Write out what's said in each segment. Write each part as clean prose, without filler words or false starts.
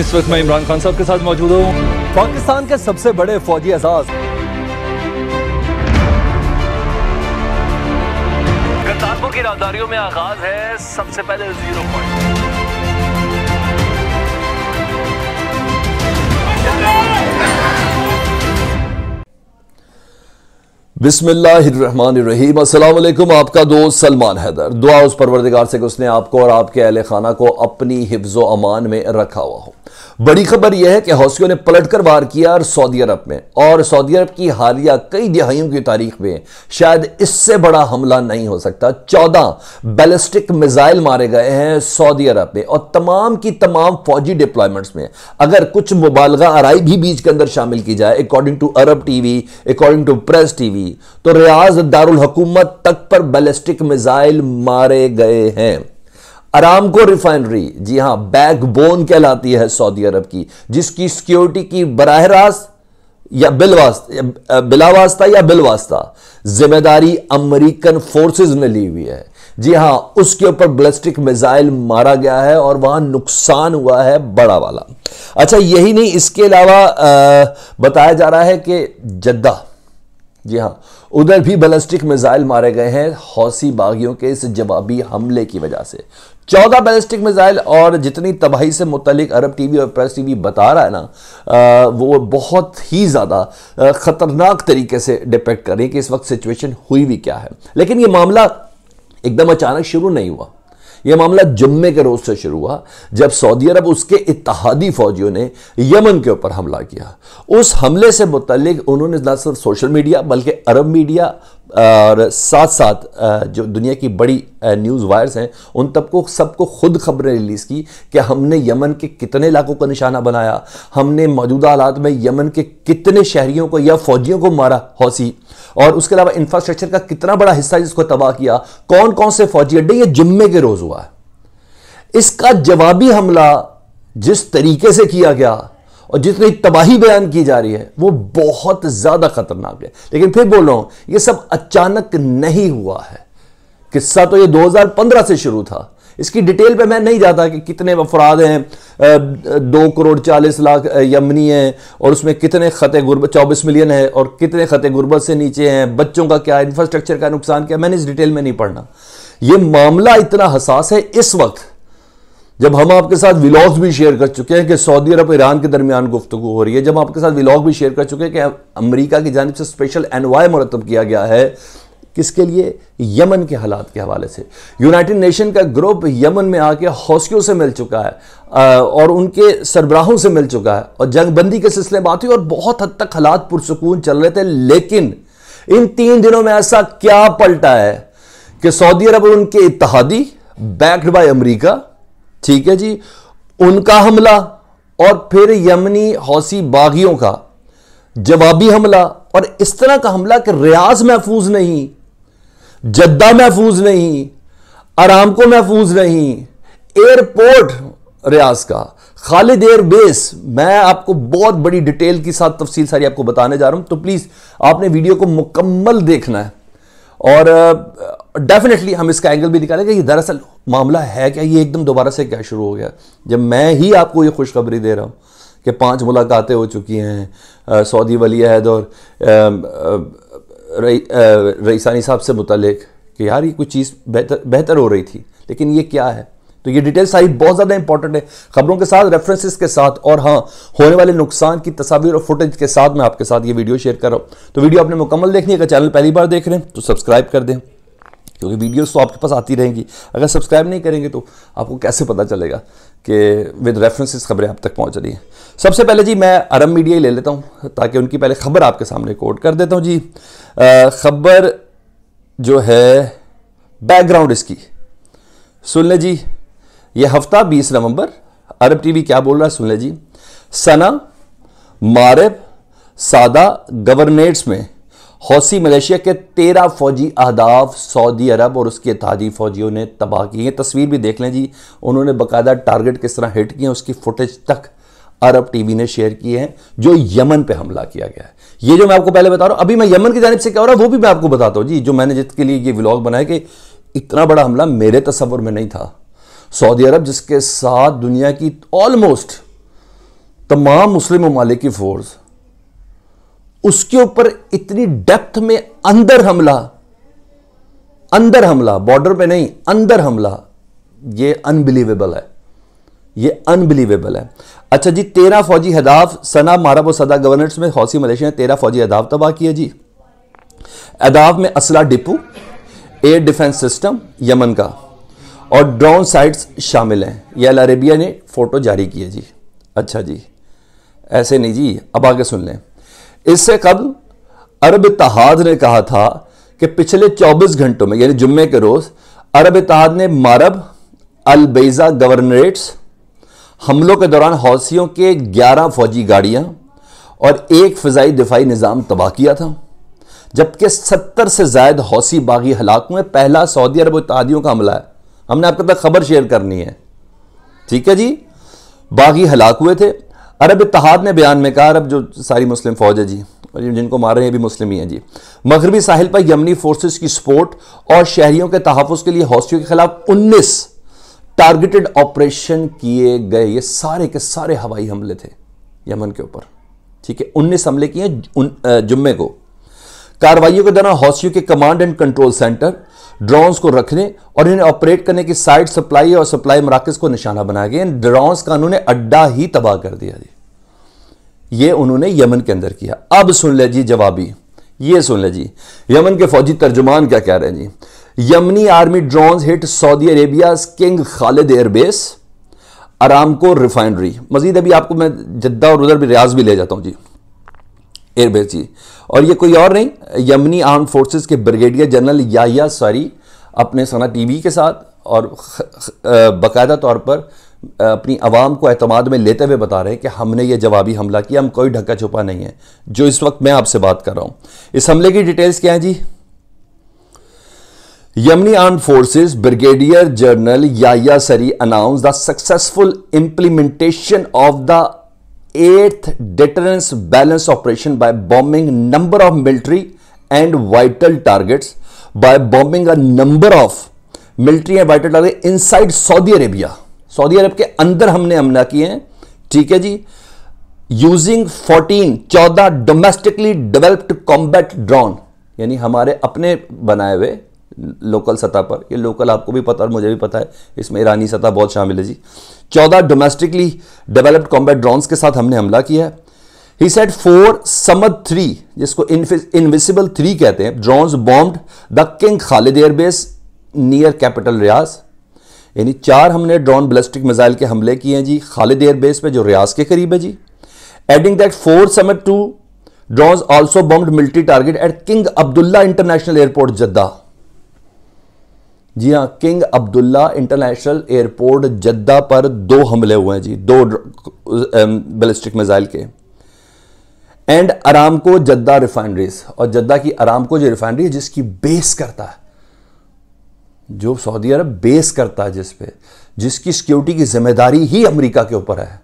इस वक्त मैं इमरान खान साहब के साथ मौजूद हूँ। पाकिस्तान के सबसे बड़े फौजी एजाज करतारपुर की राहदारियों में आगाज है सबसे पहले 0 पॉइंट। बिस्मिल्लाहिर्रहमानिर्रहीम। अस्सलाम वालेकुम। आपका दोस्त सलमान हैदर। दुआ उस परवरदिगार से कि उसने आपको और आपके अहले खाना को अपनी हिफ्ज़ो अमान में रखा हुआ हो। बड़ी खबर यह है कि हौसियों ने पलटकर वार किया और सऊदी अरब में, और सऊदी अरब की हालिया कई दिहाइयों की तारीख में शायद इससे बड़ा हमला नहीं हो सकता। 14 बैलिस्टिक मिसाइल मारे गए हैं सऊदी अरब में, और तमाम की तमाम फौजी डिप्लॉयमेंट्स में अगर कुछ मुबालगा आराई भी बीच के अंदर शामिल की जाए, according to Arab TV, according to press TV, तो रियाज दारुल हुकूमत तक पर बैलिस्टिक मिसाइल मारे गए हैं। अरामको रिफाइनरी, जी हां, बैकबोन कहलाती है सऊदी अरब की, जिसकी सिक्योरिटी की बराह रास्त या बिलावास्ता या बिलवास्ता जिम्मेदारी अमेरिकन फोर्सेस ने ली हुई है। जी हां, उसके ऊपर बैलिस्टिक मिसाइल मारा गया है और वहां नुकसान हुआ है बड़ा वाला। अच्छा, यही नहीं, इसके अलावा बताया जा रहा है कि जद्दा, जी हां, उधर भी बैलिस्टिक मिसाइल मारे गए हैं हौसी बागियों के इस जवाबी हमले की वजह से। 14 बैलिस्टिक मिसाइल, और जितनी तबाही से मुतल्लिक अरब टीवी और प्रेस टीवी बता रहा है ना, वो बहुत ही ज़्यादा ख़तरनाक तरीके से डिपेक्ट कर रही है कि इस वक्त सिचुएशन हुई भी क्या है। लेकिन ये मामला एकदम अचानक शुरू नहीं हुआ। यह मामला जुम्मे के रोज से शुरू हुआ, जब सऊदी अरब उसके इत्तहादी फौजियों ने यमन के ऊपर हमला किया। उस हमले से मुतल्लिक उन्होंने न सिर्फ सोशल मीडिया बल्कि अरब मीडिया और साथ साथ जो दुनिया की बड़ी न्यूज़ वायर्स हैं उन सबको खुद खबरें रिलीज़ की कि हमने यमन के कितने इलाकों का निशाना बनाया, हमने मौजूदा हालात में यमन के कितने शहरियों को या फौजियों को मारा हौसी, और उसके अलावा इंफ्रास्ट्रक्चर का कितना बड़ा हिस्सा जिसको तबाह किया, कौन कौन से फौजी अड्डे। ये जुम्मे के रोज हुआ है। इसका जवाबी हमला जिस तरीके से किया गया और जितनी तबाही बयान की जा रही है वो बहुत ज्यादा खतरनाक है। लेकिन फिर बोल रहा हूं, ये सब अचानक नहीं हुआ है। किस्सा तो ये 2015 से शुरू था। इसकी डिटेल पे मैं नहीं जाता कि कितने अफराद हैं, 2,40,00,000 यमनी हैं, और उसमें कितने खते गुर्बत 24 मिलियन है, और कितने खते गुर्बत से नीचे हैं, बच्चों का क्या, इंफ्रास्ट्रक्चर का नुकसान क्या। मैंने इस डिटेल में नहीं पढ़ना। यह मामला इतना हसास है इस वक्त जब हम आपके साथ व्लॉग्स भी शेयर कर चुके हैं कि सऊदी अरब ईरान के दरमियान गुफ्तगू हो रही है, जब आपके साथ व्लॉग भी शेयर कर चुके हैं कि अमेरिका की जानिब से स्पेशल एनवाय मुरतब किया गया है। किसके लिए? यमन के हालात के हवाले से। यूनाइटेड नेशन का ग्रुप यमन में आके हौसियों से मिल चुका है और उनके सरबराहों से मिल चुका है, और जंगबंदी के सिलसिले बात हुई और बहुत हद तक हालात पुरसुकून चल रहे थे। लेकिन इन 3 दिनों में ऐसा क्या पलटा है कि सऊदी अरब और उनके इत्तहादी, बैक्ड बाय अमेरिका, ठीक है जी, उनका हमला, और फिर यमनी हौसी बागियों का जवाबी हमला, और इस तरह का हमला कि रियाज महफूज नहीं, जद्दा महफूज नहीं, अरामको महफूज नहीं, एयरपोर्ट रियाज का, खालिद एयर बेस। मैं आपको बहुत बड़ी डिटेल के साथ तफसील सारी आपको बताने जा रहा हूं, तो प्लीज आपने वीडियो को मुकम्मल देखना है, और डेफिनेटली हम इसका एंगल भी निकालेंगे कि दरअसल मामला है क्या, ये एकदम दोबारा से क्या शुरू हो गया। जब मैं ही आपको ये खुशखबरी दे रहा हूं कि 5 मुलाकातें हो चुकी हैं सऊदी वली अहद और रईसानी साहब से मुतल्लिक कि यार ये कुछ चीज़ बेहतर हो रही थी, लेकिन ये क्या है। तो ये डिटेल सारी बहुत ज़्यादा इंपॉर्टेंट है, खबरों के साथ, रेफरेंसेस के साथ, और हाँ, होने वाले नुकसान की तस्वीर और फुटेज के साथ मैं आपके साथ ये वीडियो शेयर कर रहा हूँ। तो वीडियो आपने मुकम्मल देखनी है। अगर चैनल पहली बार देख रहे हैं तो सब्सक्राइब कर दें, क्योंकि वीडियोस तो आपके पास आती रहेंगी। अगर सब्सक्राइब नहीं करेंगे तो आपको कैसे पता चलेगा कि विद रेफरेंसेस खबरें आप तक पहुंच रही हैं। सबसे पहले जी मैं अरब मीडिया ही ले लेता हूं, ताकि उनकी पहले खबर आपके सामने कोट कर देता हूं जी। खबर जो है, बैकग्राउंड इसकी सुन ले जी। ये हफ्ता 20 नवंबर, अरब टीवी क्या बोल रहा है सुन ले जी। सना, मारिब, सादा गवर्नेट्स में हौसी मलेशिया के 13 फौजी अहदाफ सऊदी अरब और उसके इत्तहादी फौजियों ने तबाह की है। तस्वीर भी देख लें जी, उन्होंने बाकायदा टारगेट किस तरह हिट किए उसकी फुटेज तक अरब टीवी ने शेयर किए हैं, जो यमन पे हमला किया गया है। ये जो मैं आपको पहले बता रहा हूं, अभी मैं यमन की जानिब से क्या हो रहा है वो भी मैं आपको बताता हूं जी, जो मैंने जिसके लिए ये व्लॉग बनाया कि इतना बड़ा हमला मेरे तस्वुर में नहीं था। सऊदी अरब जिसके साथ दुनिया की ऑलमोस्ट तमाम मुस्लिम ममालिक की फोर्स उसके ऊपर इतनी डेप्थ में अंदर हमला, बॉर्डर पे नहीं, अंदर हमला, ये अनबिलीवेबल है, ये अनबिलीवेबल है। अच्छा जी, 13 फौजी हदाफ सना मारब व सदा गवर्नर्स में हौसी मलेशिया ने 13 फौजी हदाफ तबाह किए जी। अहदाफ में असला depot, air defence system Yemen का और ड्रोन साइट्स शामिल हैं। ये अल अरेबिया ने फोटो जारी किए जी। अच्छा जी, ऐसे नहीं जी, अब आगे सुन लें। इससे कबल अरब इत्तेहाद ने कहा था कि पिछले 24 घंटों में यानी जुम्मे के रोज अरब इत्तेहाद ने मारब अल बेजा गवर्नरेट्स हमलों के दौरान हौसियों के 11 फौजी गाड़ियां और एक फिजाई दिफाई निजाम तबाह किया था, जबकि 70 से ज्यादा हौसी बागी हलाक हुए। पहला सऊदी अरब इत्तेहादियों का हमला है, हमने आपके तक खबर शेयर करनी है, ठीक है जी। बागी हलाक हुए थे। अरब इत्तेहाद ने बयान में कहा, अरब जो सारी मुस्लिम फौज है जी, और जिनको मार रहे हैं भी मुस्लिम ही हैं जी, मगरबी साहिल पर यमनी फोर्सेस की सपोर्ट और शहरियों के तहफ़्फ़ुज़ के लिए हौसियों के खिलाफ 19 टारगेटेड ऑपरेशन किए गए। ये सारे के सारे हवाई हमले थे यमन के ऊपर, ठीक है। 19 हमले किए जुम्मे को। कार्रवाइयों के दौरान हौसियों के command and control centre, drones को रखने और इन्हें ऑपरेट करने की साइट, सप्लाई और सप्लाई मराकज को निशाना बनाया गया। ड्रोन्स का उन्होंने अड्डा ही तबाह कर दिया जी। ये उन्होंने यमन के अंदर किया। अब सुन ले जी जवाबी, ये सुन ले जी, यमन के फौजी तर्जुमान क्या कह रहे हैं जी। Yemeni army drones hit Saudi Arabia King Khalid airbase, Aramco refinery. Majid अभी आपको मैं जद्दा और उधर भी रियाज भी ले जाता हूं जी, एयरबेस जी। और ये कोई और नहीं, यमनी आर्म फोर्सेस के ब्रिगेडियर जनरल याहिया सारी अपने सना टीवी के साथ और बाकायदा तौर पर अपनी आवाम को एतमाद में लेते हुए बता रहे हैं कि हमने ये जवाबी हमला किया, हम कोई ढक्का छुपा नहीं है, जो इस वक्त मैं आपसे बात कर रहा हूं। इस हमले की डिटेल्स क्या है जी। Yemeni arm forces brigadier general Yahya Saree announce the successful implementation of the 8th deterrence balance operation by bombing number of military and vital targets, by bombing a number of military and vital targets inside Saudi Arabia। Saudi Arab के अंदर हमने हमला किए हैं, ठीक है जी। Using 14 domestically developed combat drone, यानी हमारे अपने बनाए हुए लोकल सतह पर, ये लोकल आपको भी पता और मुझे भी पता है, इसमें ईरानी सतह बहुत शामिल है जी। 14 डोमेस्टिकली डेवलप्ड कॉम्बैट ड्रोन्स के साथ हमने हमला किया है। ही सेड 4 समद 3, जिसको इनविजिबल 3 कहते हैं, drones bombed the King Khalid airbase near capital Riyadh. यानी 4 हमने ड्रोन बैलिस्टिक मिसाइल के हमले किए हैं जी खालिद एयरबेस पे, जो रियाज के करीब है जी। Adding that 4 Samad 2 drones also bombed military target at King Abdullah international airport Jeddah. जी हाँ, King Abdullah international airport Jeddah पर 2 हमले हुए हैं जी, 2 बैलिस्टिक मिसाइल के। एंड अरामको जद्दा रिफाइनरीज, और जद्दा की अरामको जो रिफाइनरी है जिसकी बेस करता है, जो सऊदी अरब बेस करता है, जिसकी सिक्योरिटी की जिम्मेदारी ही अमेरिका के ऊपर है।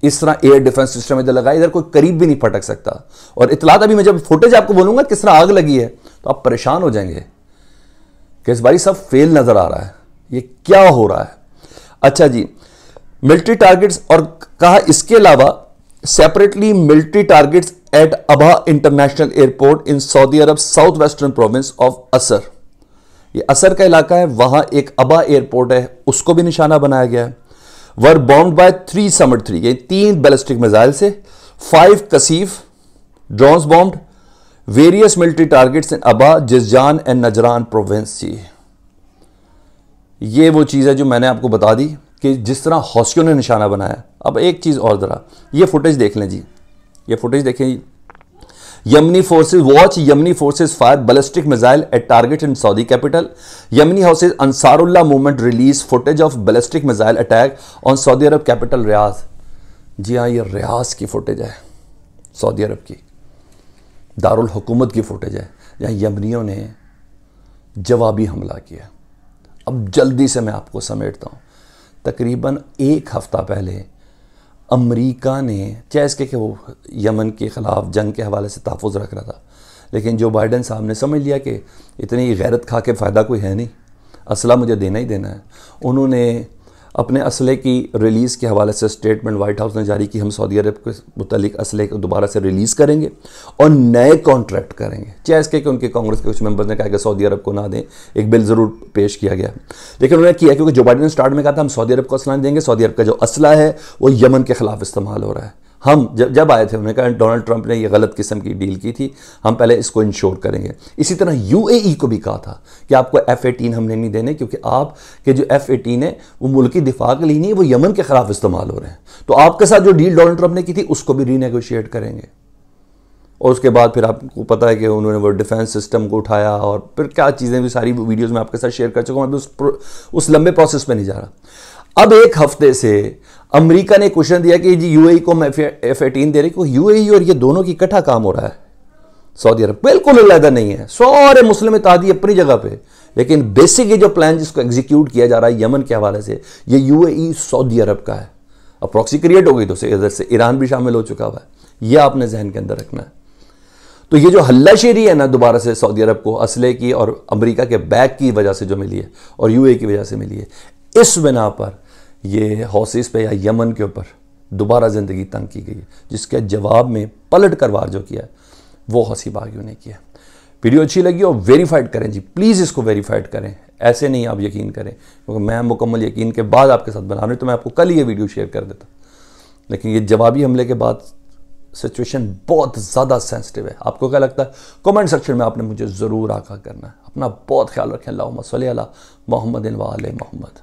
इस तरह एयर डिफेंस सिस्टम इधर लगा, इधर कोई करीब भी नहीं फटक सकता। और इतलात अभी मैं जब फुटेज आपको बोलूंगा किस तरह आग लगी है तो आप परेशान हो जाएंगे कि इस बारी सब फेल नजर आ रहा है, ये क्या हो रहा है। अच्छा जी, मिलिट्री टारगेट्स, और कहा इसके अलावा सेपरेटली मिलिट्री टारगेट्स एट अबा international airport in Saudi Arab south western province of असर। ये असर का इलाका है, वहां एक अबा एयरपोर्ट है, उसको भी निशाना बनाया गया है। वर बॉम्ब्ड बाय 3 समड 3, ये 3 बैलिस्टिक मिसाइल से, 5 Qasef drones bombed various military targets in Abha, Jizan and नजरान province जी। ये वो चीज़ है जो मैंने आपको बता दी कि जिस तरह हौसियों ने निशाना बनाया। अब एक चीज़ और ज़रा ये फुटेज देख लें जी, ये फुटेज देखें। Yemeni forces watch, Yemeni forces fire ballistic missile at target in Saudi capital. Yemeni Houthis Ansarullah movement release footage of ballistic missile attack on Saudi Arab capital Riyadh. जी हाँ, ये रियाज की फुटेज है, Saudi अरब की दारुल हुकूमत की footage है, जहाँ यमनियों ने जवाबी हमला किया। अब जल्दी से मैं आपको समेटता हूँ। तकरीबन 1 हफ्ता पहले अमेरिका ने, चाहे इसके कि वो यमन के ख़िलाफ़ जंग के हवाले से तहफ़्फ़ुज़ रख रहा था, लेकिन जो बाइडन साहब ने समझ लिया कि इतनी गैरत खा के फ़ायदा कोई है नहीं, असला मुझे देना ही देना है। उन्होंने अपने असले की रिलीज़ के हवाले से स्टेटमेंट वाइट हाउस ने जारी की, हम सऊदी अरब के मुतालिक असले को दोबारा से रिलीज़ करेंगे और नए कॉन्ट्रैक्ट करेंगे। चाहे इसके कि उनके कांग्रेस के कुछ मेंबर्स ने कहा कि सऊदी अरब को ना दें, एक बिल ज़रूर पेश किया गया, लेकिन उन्होंने किया क्योंकि जो बाइडेन ने स्टार्ट में कहा था हम सऊदी अरब को असला देंगे, सऊदी अरब का जो असला है वो यमन के खिलाफ इस्तेमाल हो रहा है। हम जब आए थे उन्होंने कहा डोनाल्ड ट्रंप ने ये गलत किस्म की डील की थी, हम पहले इसको इंश्योर करेंगे। इसी तरह यूएई को भी कहा था कि आपको F-18 हमने नहीं देने, क्योंकि आपके जो F-18 है वो मुल्की दिफा के लिए नहीं, वो यमन के खिलाफ इस्तेमाल हो रहे हैं। तो आपके साथ जो डील डोनाल्ड ट्रंप ने की थी उसको भी रीनेगोशिएट करेंगे। और उसके बाद फिर आपको पता है कि उन्होंने वो डिफेंस सिस्टम को उठाया और फिर क्या चीज़ें भी सारी वीडियोज़ में आपके साथ शेयर कर चुका हूँ, मैं उस लंबे प्रोसेस में नहीं जा रहा। अब एक हफ्ते से अमेरिका ने क्वेश्चन दिया कि जी यूएई को हम F-18 दे रहे, क्योंकि यूएई और ये दोनों की इकट्ठा काम हो रहा है। सऊदी अरब बिल्कुल अलग नहीं है, सारे मुस्लिम इत्तेहादी अपनी जगह पे, लेकिन बेसिक ये जो प्लान जिसको एग्जीक्यूट किया जा रहा है यमन के हवाले से, ये यूएई सऊदी अरब का है। अब प्रॉक्सी क्रिएट हो गई तो इधर से ईरान भी शामिल हो चुका हुआ है, यह आपने जहन के अंदर रखना है। तो ये जो हल्लाशेरी है ना दोबारा से सऊदी अरब को असले की और अमेरिका के बैग की वजह से जो मिली है और यूएई की वजह से मिली है, इस बिना पर ये हौसीस पे या यमन के ऊपर दोबारा ज़िंदगी तंग की गई है, जिसके जवाब में पलट कर वार जो किया है वो हौसी बागियों ने किया। वीडियो अच्छी लगी और वेरीफाइड करें जी, प्लीज़ इसको वेरीफाइड करें, ऐसे नहीं आप यकीन करें, क्योंकि मैं मुकम्मल यकीन के बाद आपके साथ बना रहा हूँ, तो मैं आपको कल ये वीडियो शेयर कर देता, लेकिन ये जवाबी हमले के बाद सिचुएशन बहुत ज़्यादा सेंसिटिव है। आपको क्या लगता है कमेंट सेक्शन में आपने मुझे ज़रूर आगाह करना है। अपना बहुत ख्याल रखें। अल्लाहुम्मा सल्ली अला मुहम्मदिन व आले मुहम्मद।